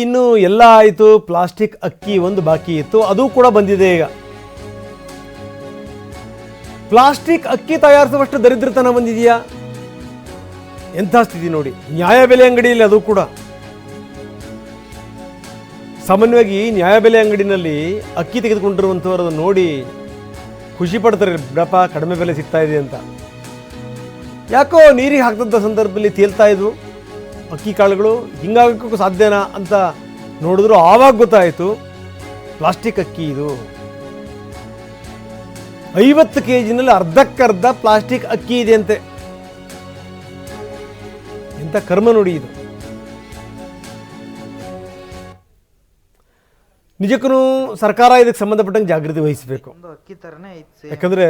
ಇನ್ನು ಎಲ್ಲ ಆಯಿತು, ಪ್ಲಾಸ್ಟಿಕ್ ಅಕ್ಕಿ ಒಂದು ಬಾಕಿ ಇತ್ತು, ಅದು ಕೂಡ ಬಂದಿದೆ. ಈಗ ಪ್ಲಾಸ್ಟಿಕ್ ಅಕ್ಕಿ ತಯಾರಿಸುವಷ್ಟು ದರಿದ್ರತನ ಬಂದಿದೆಯಾ? ಎಂಥ ಸ್ಥಿತಿ ನೋಡಿ. ನ್ಯಾಯಬೆಲೆ ಅಂಗಡಿಯಲ್ಲಿ ಅದು ಕೂಡ ಸಾಮಾನ್ಯವಾಗಿ ನ್ಯಾಯಬೆಲೆ ಅಂಗಡಿನಲ್ಲಿ ಅಕ್ಕಿ ತೆಗೆದುಕೊಂಡಿರುವಂಥವ್ರು ಅದನ್ನು ನೋಡಿ ಖುಷಿ ಪಡ್ತಾರೆ, ಬಿಡಪ್ಪ ಕಡಿಮೆ ಬೆಲೆ ಸಿಗ್ತಾ ಇದೆ ಅಂತ. ಯಾಕೋ ನೀರಿಗೆ ಹಾಕಿದಂಥ ಸಂದರ್ಭದಲ್ಲಿ ತೇಲ್ತಾ ಇದ್ವು ಅಕ್ಕಿ ಕಾಳುಗಳು. ಹಿಂಗಾಗಕ್ಕೂ ಸಾಧ್ಯನಾ ಅಂತ ನೋಡಿದ್ರು ಆವಾಗ ಗೊತ್ತಾಯಿತು ಪ್ಲಾಸ್ಟಿಕ್ ಅಕ್ಕಿ ಇದು. 50 kgನಲ್ಲಿ ಅರ್ಧಕ್ಕರ್ಧ ಪ್ಲಾಸ್ಟಿಕ್ ಅಕ್ಕಿ ಇದೆ ಅಂತೆ. ಎಂಥ ಕರ್ಮ ನೋಡಿ ಇದು. ನಿಜಕ್ಕೂ ಸರ್ಕಾರ ಇದಕ್ಕೆ ಸಂಬಂಧಪಟ್ಟಂಗೆ ಜಾಗೃತಿ ವಹಿಸಬೇಕು. ಯಾಕಂದ್ರೆ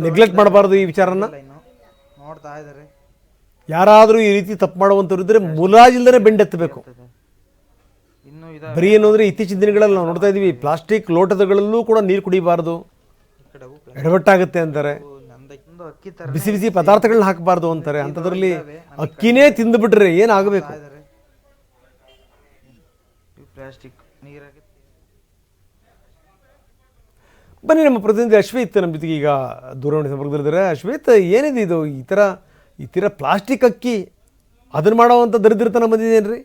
ನೆಗ್ಲೆಕ್ಟ್ ಮಾಡಬಾರ್ದು ಈ ವಿಚಾರನ. ನೋಡ್ತಾ ಇದ್ದಾರೆ ಯಾರಾದರೂ ಈ ರೀತಿ ತಪ್ಪು ಮಾಡುವಂಥವ್ರು ಇದ್ರೆ ಮುಲಾಜಿಲ್ದೇ ಬೆಂಡೆತ್ತಬೇಕು. ಬರೀ ಏನು ಅಂದರೆ ಇತ್ತೀಚಿನ ದಿನಗಳಲ್ಲಿ ನಾವು ನೋಡ್ತಾ ಇದ್ದೀವಿ, ಪ್ಲಾಸ್ಟಿಕ್ ಲೋಟದಗಳಲ್ಲೂ ಕೂಡ ನೀರು ಕುಡಿಬಾರ್ದು, ಎಡವಟ್ಟಾಗುತ್ತೆ ಅಂತಾರೆ. ಬಿಸಿ ಬಿಸಿ ಪದಾರ್ಥಗಳನ್ನ ಹಾಕಬಾರ್ದು ಅಂತಾರೆ. ಅಂಥದ್ರಲ್ಲಿ ಅಕ್ಕಿನೇ ತಿಂದುಬಿಟ್ರೆ ಏನಾಗಬೇಕು? ಬನ್ನಿ, ನಮ್ಮ ಪ್ರತಿನಿಧಿ ಅಶ್ವೇತ್ ನಮ್ಮ ಜೊತೆಗೆ ಈಗ ದೂರವಾಣಿ ಸಂಪರ್ಕದಲ್ಲಿದ್ದಾರೆ. ಅಶ್ವೇತ್, ಏನಿದೆ ಇದು? ಈ ಥರ ಪ್ಲಾಸ್ಟಿಕ್ ಅಕ್ಕಿ ಅದನ್ನು ಮಾಡೋವಂಥ ದರಿದ್ರತನ ಬಂದಿದೇನ್ರಿ?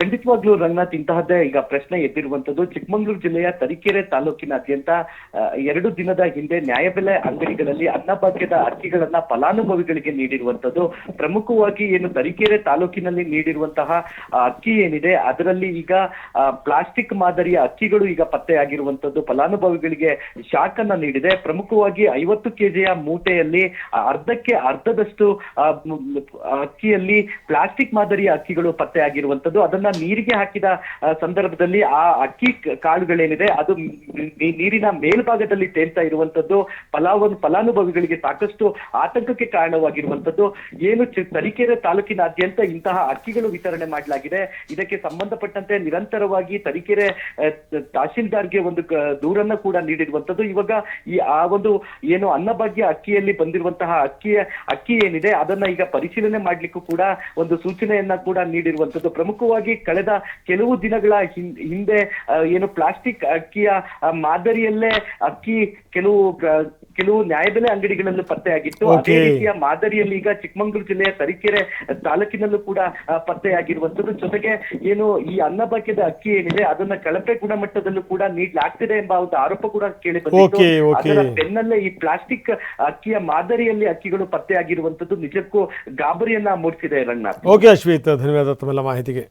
ಖಂಡಿತವಾಗ್ಲೂ ರಂಗನಾಥ್, ಇಂತಹದ್ದೇ ಈಗ ಪ್ರಶ್ನೆ ಎದ್ದಿರುವಂತದ್ದು. ಚಿಕ್ಕಮಗಳೂರು ಜಿಲ್ಲೆಯ ತರೀಕೆರೆ ತಾಲೂಕಿನಾದ್ಯಂತ 2 ದಿನದ ಹಿಂದೆ ನ್ಯಾಯಬೆಲೆ ಅಂಗಡಿಗಳಲ್ಲಿ ಅನ್ನಭಾಗ್ಯದ ಅಕ್ಕಿಗಳನ್ನ ಫಲಾನುಭವಿಗಳಿಗೆ ನೀಡಿರುವಂತದ್ದು. ಪ್ರಮುಖವಾಗಿ ಏನು ತರೀಕೆರೆ ತಾಲೂಕಿನಲ್ಲಿ ನೀಡಿರುವಂತಹ ಅಕ್ಕಿ ಏನಿದೆ ಅದರಲ್ಲಿ ಈಗ ಪ್ಲಾಸ್ಟಿಕ್ ಮಾದರಿಯ ಅಕ್ಕಿಗಳು ಈಗ ಪತ್ತೆಯಾಗಿರುವಂತದ್ದು ಫಲಾನುಭವಿಗಳಿಗೆ ಶಾಕ್ ಅನ್ನ ನೀಡಿದೆ. ಪ್ರಮುಖವಾಗಿ 50 kg ಮೂಟೆಯಲ್ಲಿ ಅರ್ಧಕ್ಕೆ ಅರ್ಧದಷ್ಟು ಅಕ್ಕಿಯಲ್ಲಿ ಪ್ಲಾಸ್ಟಿಕ್ ಮಾದರಿಯ ಅಕ್ಕಿಗಳು ಪತ್ತೆಯಾಗಿರುವಂತದ್ದು. ಅದನ್ನ ನೀರಿಗೆ ಹಾಕಿದ ಸಂದರ್ಭದಲ್ಲಿ ಆ ಅಕ್ಕಿ ಕಾಳುಗಳೇನಿದೆ ಅದು ನೀರಿನ ಮೇಲ್ಭಾಗದಲ್ಲಿ ತೇಲ್ತಾ ಇರುವಂತದ್ದು ಫಲಾನುಭವಿಗಳಿಗೆ ಸಾಕಷ್ಟು ಆತಂಕಕ್ಕೆ ಕಾರಣವಾಗಿರುವಂತದ್ದು. ಏನು ತರೀಕೆರೆ ತಾಲೂಕಿನಾದ್ಯಂತ ಇಂತಹ ಅಕ್ಕಿಗಳು ವಿತರಣೆ ಮಾಡಲಾಗಿದೆ. ಇದಕ್ಕೆ ಸಂಬಂಧಪಟ್ಟಂತೆ ನಿರಂತರವಾಗಿ ತರೀಕೆರೆ ತಹಶೀಲ್ದಾರ್ಗೆ ಒಂದು ದೂರನ್ನ ಕೂಡ ನೀಡಿರುವಂತದ್ದು. ಇವಾಗ ಆ ಒಂದು ಏನು ಅನ್ನಭಾಗ್ಯ ಅಕ್ಕಿಯಲ್ಲಿ ಬಂದಿರುವಂತಹ ಅಕ್ಕಿ ಏನಿದೆ ಅದನ್ನ ಈಗ ಪರಿಶೀಲನೆ ಮಾಡ್ಲಿಕ್ಕೂ ಕೂಡ ಒಂದು ಸೂಚನೆಯನ್ನ ಕೂಡ ನೀಡಿರುವಂತದ್ದು. ಪ್ರಮುಖವಾಗಿ ಕಳೆದ ಕೆಲವು ದಿನಗಳ ಹಿಂದೆ ಏನು ಪ್ಲಾಸ್ಟಿಕ್ ಅಕ್ಕಿಯ ಮಾದರಿಯಲ್ಲೇ ಅಕ್ಕಿ ಕೆಲವು ನ್ಯಾಯಬೆಲೆ ಅಂಗಡಿಗಳಲ್ಲೂ ಪತ್ತೆಯಾಗಿತ್ತು. ಅದೇ ರೀತಿಯ ಮಾದರಿಯಲ್ಲಿ ಈಗ ಚಿಕ್ಕಮಗಳೂರು ಜಿಲ್ಲೆಯ ತರೀಕೆರೆ ತಾಲೂಕಿನಲ್ಲೂ ಕೂಡ ಪತ್ತೆಯಾಗಿರುವಂತದ್ದು. ಜೊತೆಗೆ ಏನು ಈ ಅನ್ನಭಾಗ್ಯದ ಅಕ್ಕಿ ಏನಿದೆ ಅದನ್ನ ಕಳಪೆ ಗುಣಮಟ್ಟದಲ್ಲೂ ಕೂಡ ನೀಡಲಾಗ್ತಿದೆ ಎಂಬ ಒಂದು ಆರೋಪ ಕೂಡ ಕೇಳಿ ಬಂದಿತ್ತು. ಅದರ ಬೆನ್ನಲ್ಲೇ ಈ ಪ್ಲಾಸ್ಟಿಕ್ ಅಕ್ಕಿಯ ಮಾದರಿಯಲ್ಲಿ ಅಕ್ಕಿಗಳು ಪತ್ತೆಯಾಗಿರುವಂತದ್ದು ನಿಜಕ್ಕೂ ಗಾಬರಿಯನ್ನ ಮೂಡಿಸಿದೆ ರಂಗನಾಥ್. ಓಕೆ ಅಶ್ವೇತ್, ಧನ್ಯವಾದ ತಮ್ಮೆಲ್ಲ ಮಾಹಿತಿಗೆ.